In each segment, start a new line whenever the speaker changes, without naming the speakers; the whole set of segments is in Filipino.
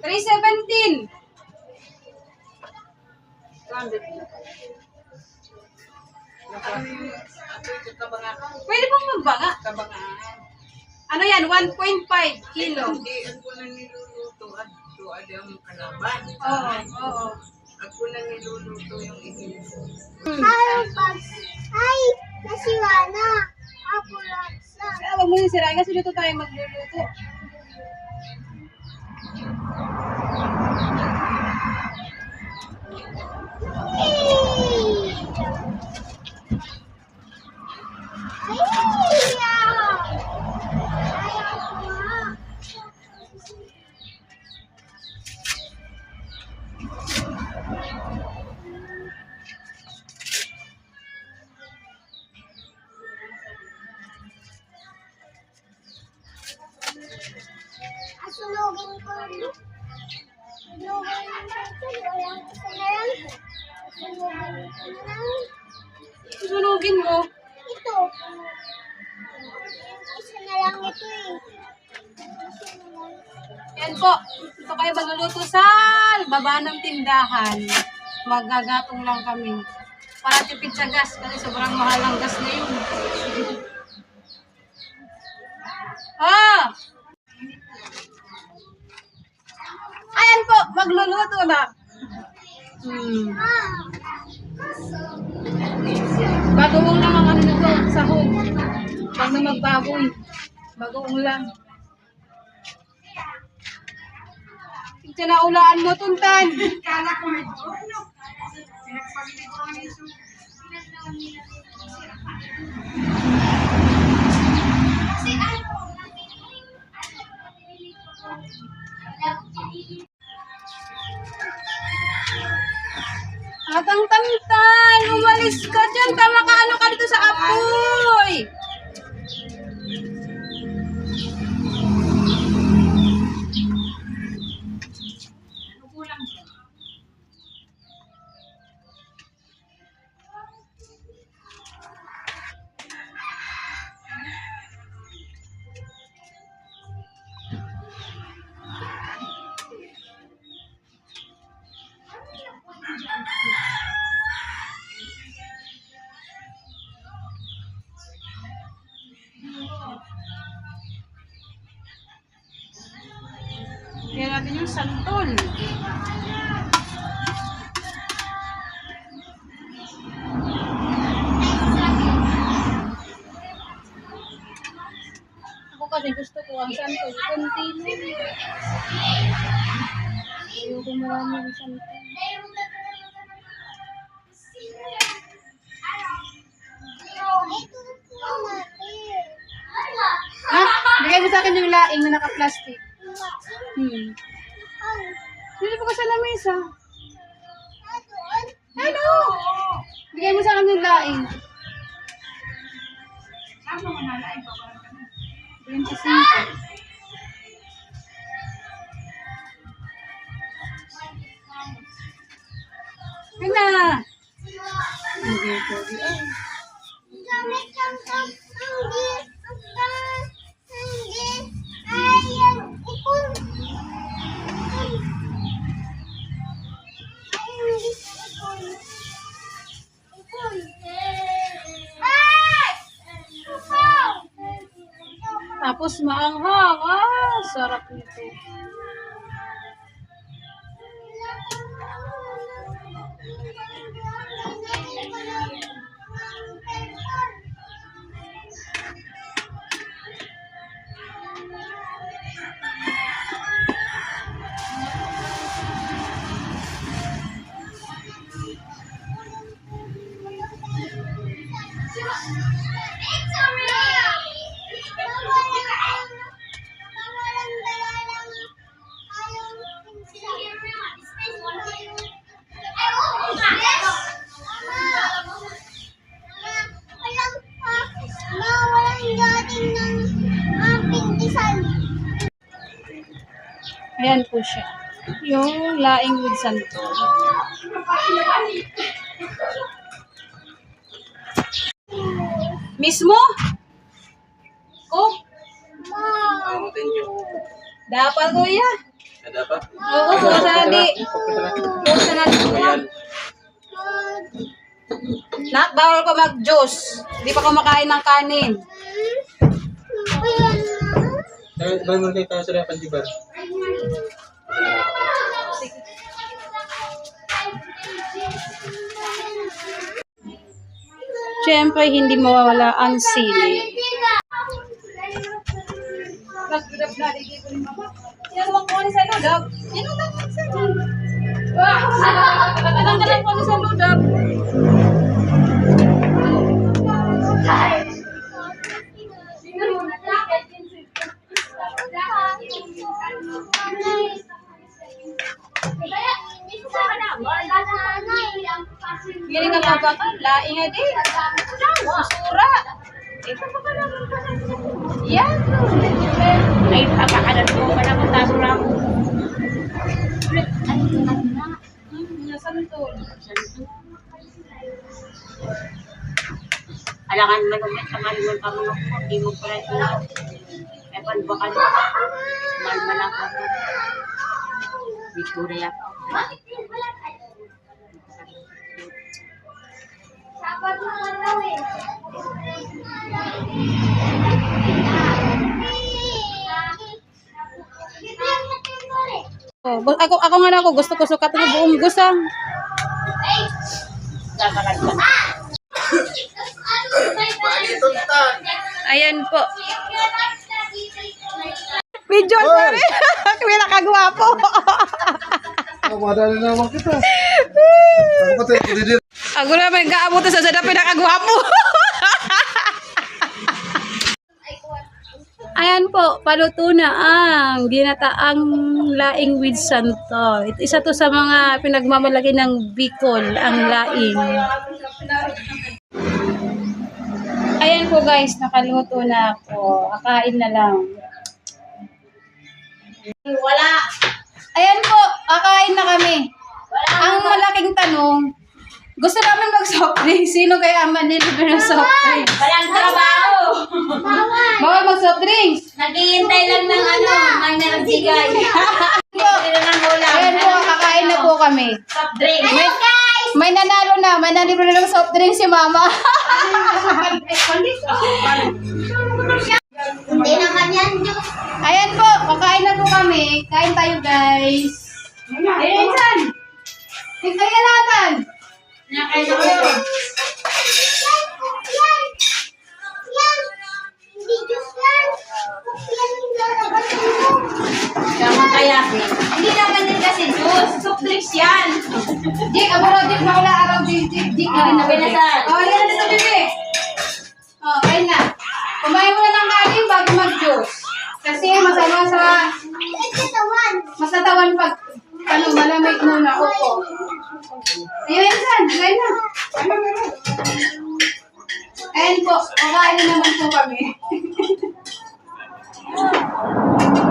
317. Pwede pong magbanga. Ano yan? 1.5 kilo.
Hindi, ako na niluluto at ito ay ang kalaban.
Oo.
Ako na niluluto yung ikinso.
Ay, nasiwa na. Ako lang sa.
Huwag mo yung sirain kasi dito tayo magluluto.
Asunugin ko. Asunugin ko. Walang isa na lang. Asunugin ko na lang.
Susunugin mo.
Ito. Isa na lang ito eh.
Yan po. Ito kayo magluluto sa baba ng tindahan. Magagatong lang kami. Para tipid sa gas kasi sobrang mahal ang gas na yun. Ayan po, magluluto na. Bagoong lang ang ano nito, sahog. Pag na magbagoy, bagoong lang. Ito na ulaan mo, Tuntan.
Kala ko may dono. Pinagpagili ko ang iso.
Atang Tantan, umalis ka dyan. Tama ka, ano ka dito sa apoy. Kaya natin yung santol. Ako kasi gusto ko ang santol. Kunti lang. Ayoko marami ang santol. Ha? Bigay mo sa akin yung laing na naka-plastic. Dito po ka sa lamesa. Ano? Bigay mo sa akin yung laing. 25. Kaya. Hindi po. Tapos maanghang. Sarap nito. Ayan po siya. Yung laing with santol. Mismo? Oh?
Thank you.
Dapat kuya.
Ada apa?
Oo, sali. Bukas na natin. Nak, bawal ko mag-juice. Hindi pa kumakain ng kanin.
Bayo mo kayo tayo sa dapat di ba?
Siyempre, hindi mawawala ang sili. Yan ang kuha sa lodab. Yan ang dapat sa lodab. Ang galang kuha sa lodab. Gini ka ba ka? Laing nga din. Sura. Yan. Ay, papakalan ko pa na magtaso lang. Nasaan ito?
Alangan manumit, kamaliwan pa mga po, di mo pala ito. Eh, panbakan, malmalang ako. Victoria po.
Oh, ako nga na ako. Gusto ko sukat ng buong gusang. Ayan po. Medyo pa rin. Kami nakagwapo.
Madali naman kita. Ako pa tayo kudidir.
Ako naman gaabot sa sada pinakagwapo. Ayan po, paluto na ang ginataang laing with santo. Isa to sa mga pinagmamalaki ng Bicol, ang laing. Ayan po guys, nakaluto na po. Kakain na lang.
Wala.
Ayan po, kakain na kami. Ang malaking tanong, gusto namin mag-soft drink. Sino kaya ang manilibre ng soft drink?
Walang trabaho.
Bawal mag-soft drinks.
Naghihintay lang ng may nagbigay.
Ayan po, kakain na po kami.
Soft drink.
May nanalo na, may nalibre na ng soft drink si mama.
Hindi naman yan.
Ayan po, kakain na po kami. Kain tayo guys. Ayan, saan? Tingnan natin.
Nakain na kayo.
Hindi Diyos yan. Yan yung lalabas mo.
Kama kaya hindi naman yan kasi juice. Soft drinks yan.
Jik, aburo, Jik, mawala araw, Jik, Jik.
Pinasan.
Oh, yan na sa bibi. Oh, kain na. Kumain mo na ng kanin bago mag-juice. Kasi masama sa, mas natawan pag, malamig muna, upo. Ayun, saan? Kain na. Ayan po, kakain na naman po kami.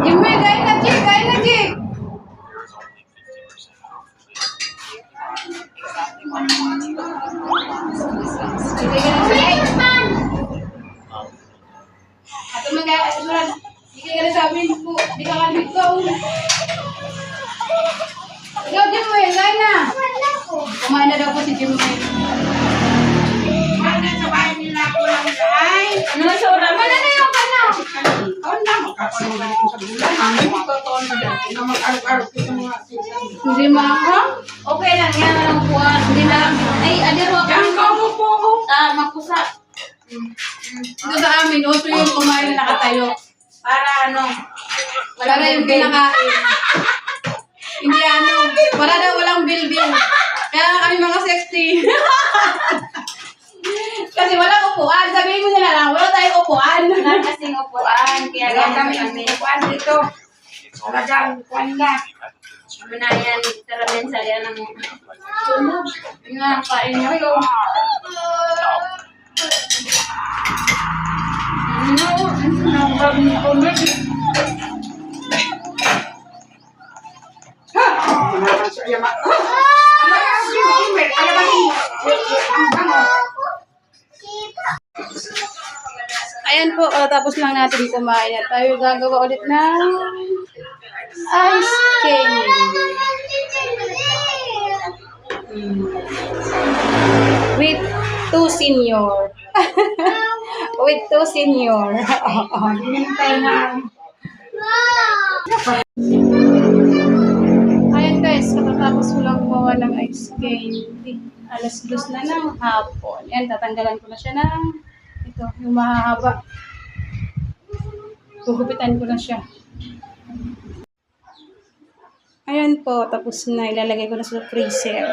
Jimmy, kain na, Jik, kain na, Jik. Hindi ka na siya. At hindi ka na sabi po, hindi ka kalbig ko. Ikaw, Jimmy, kain na. Kumain na daw po si Jimmy.
Ano na sa oras?
Wala na yung kana. Hindi maka.
Okay lang yan. Walang buwan. Hindi lang. Ay, adiro ako. Magpusa.
Ito sa amin, uso yung kumain na nakatayo.
Para ano?
Para yung pinakain. Hindi para daw walang building. Kaya kami mga sexy. Kasi walang upuan. Sabihin mo na lang, wala tayong upuan.
Wala kasing upuan. Kaya ganyan kami.
Kuan dito. Talagang kuan na.
Kami na yan. Tara din sa liyan ng
Sunog. Yung nga, kain nyo yung. Ayan po, tapos lang natin kumain at tayo gagawa ulit ng ice candy. With 2 senior. With 2 senior.
Hinintay na.
Ayan guys, katatapos ko lang gumawa ng ice candy. Alas 2 na ng hapon. Yan, tatanggalan ko na siya ng ito, yung mahahaba. Gugupitan ko na siya. Ayan po, tapos na. Ilalagay ko na sa freezer.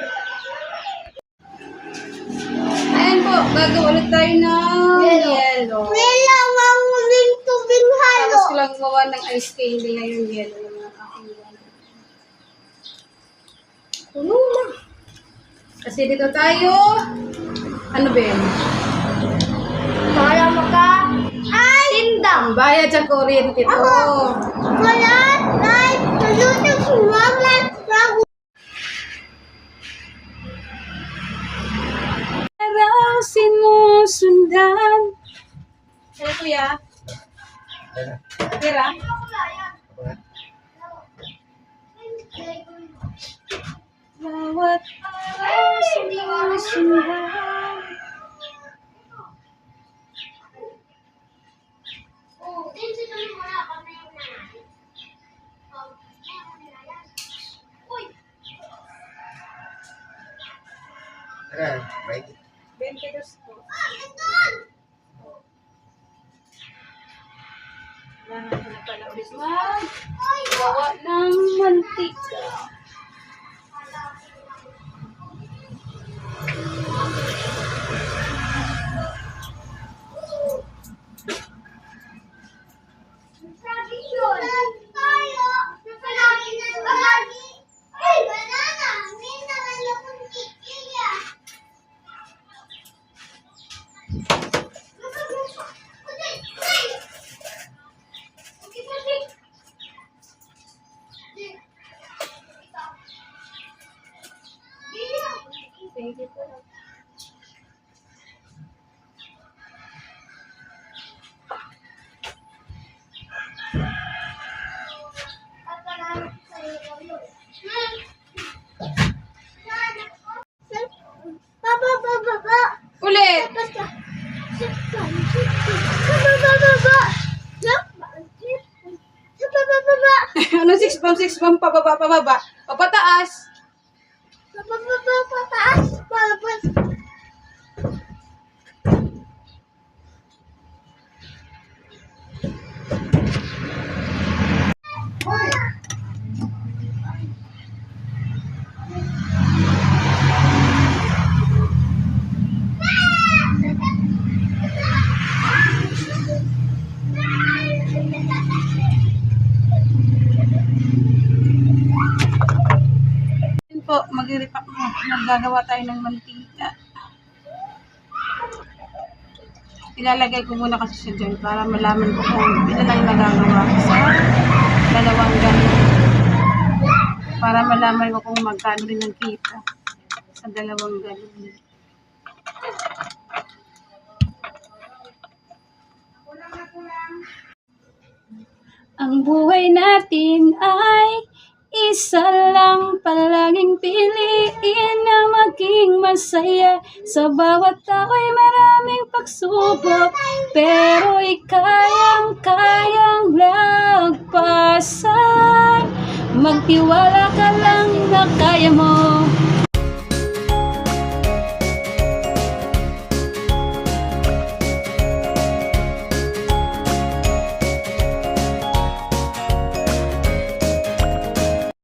Ayan po, gagawa ulit tayo ng yellow.
Kailangan mo rin tubig halo.
Tapos ko lang gumawa ng ice candy ngayon yellow ng mga aking yellow. Puno na. Kasi dito tayo, ano ba yun?
Para maka... Ay!
Ang bayad sa kuryente ito.
Wala! Ay! Tulutang si Mama! Bago!
Araw sinusundan. Kaya kuya? Tira? Bawat araw sinusundan.
Right.
22 po. Kailangan ko na pala ulit gawa ng mantika.
Sabi yun! Tayo! Nakalagi ng bahagi! Ay! Banana! May naman akong tikiya!
Thank you po.
Papa, papa,
Ulit!
basta. Papa.
Ano 6 bomb, 6 bomb, pababa, pababa. Papataas.
Pataas. Palabas.
Yun po, maggagawa tayo ng mantika. Ilalagay ko muna kasi siya dyan para malaman ko kung ilan ang nagagawa ko sa dalawang ganun. Para malaman ko kung magkano rin ang kita sa dalawang ganun. Ang buhay natin ay isa lang, palaging piliin na maging masaya. Sa bawat tao'y maraming pagsubok, pero'y kayang-kayang lagpasan. Magtiwala ka lang na kaya mo.